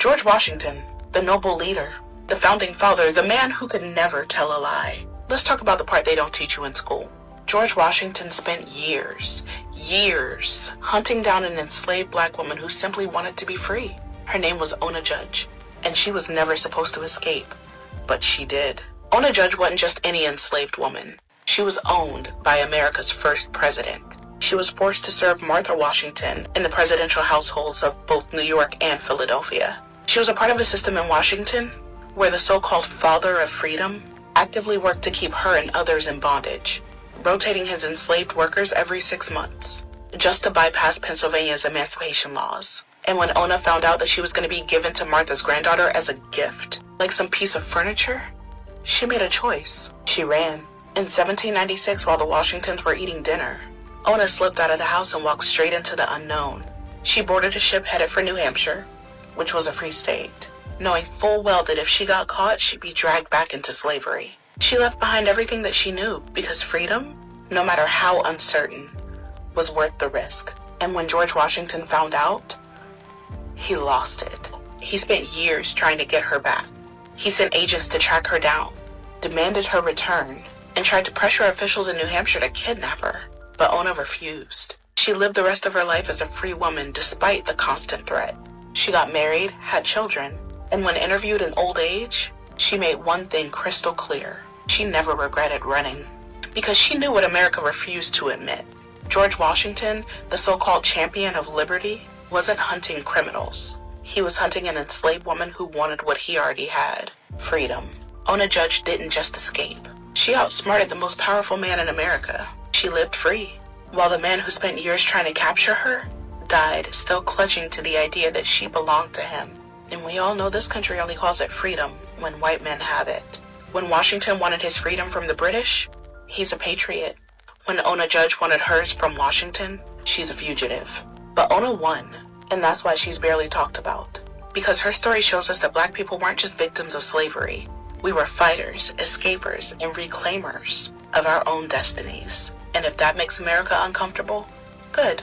George Washington, the noble leader, the founding father, the man who could never tell a lie. Let's talk about the part they don't teach you in school. George Washington spent years hunting down an enslaved black woman who simply wanted to be free. Her name was Ona Judge, and she was never supposed to escape, but she did. Ona Judge wasn't just any enslaved woman. She was owned by America's first president. She was forced to serve Martha Washington in the presidential households of both New York and Philadelphia. She was a part of a system in Washington where the so-called father of freedom actively worked to keep her and others in bondage, rotating his enslaved workers every 6 months, just to bypass Pennsylvania's emancipation laws. And when Ona found out that she was going to be given to Martha's granddaughter as a gift, like some piece of furniture, she made a choice. She ran. In 1796, while the Washingtons were eating dinner, Ona slipped out of the house and walked straight into the unknown. She boarded a ship headed for New Hampshire, which was a free state, knowing full well that if she got caught, she'd be dragged back into slavery. She left behind everything that she knew because freedom, no matter how uncertain, was worth the risk. And when George Washington found out, he lost it. He spent years trying to get her back. He sent agents to track her down, demanded her return, and tried to pressure officials in New Hampshire to kidnap her. But Ona refused. She lived the rest of her life as a free woman despite the constant threat. She got married, had children, and when interviewed in old age, she made one thing crystal clear. She never regretted running, because she knew what America refused to admit. George Washington, the so-called champion of liberty, wasn't hunting criminals. He was hunting an enslaved woman who wanted what he already had, freedom. Ona Judge didn't just escape. She outsmarted the most powerful man in America. She lived free, while the man who spent years trying to capture her died, still clutching to the idea that she belonged to him. And we all know this country only calls it freedom when white men have it. When Washington wanted his freedom from the British, he's a patriot. When Ona Judge wanted hers from Washington, she's a fugitive. But Ona won, and that's why she's barely talked about. Because her story shows us that black people weren't just victims of slavery. We were fighters, escapers, and reclaimers of our own destinies. And if that makes America uncomfortable, good.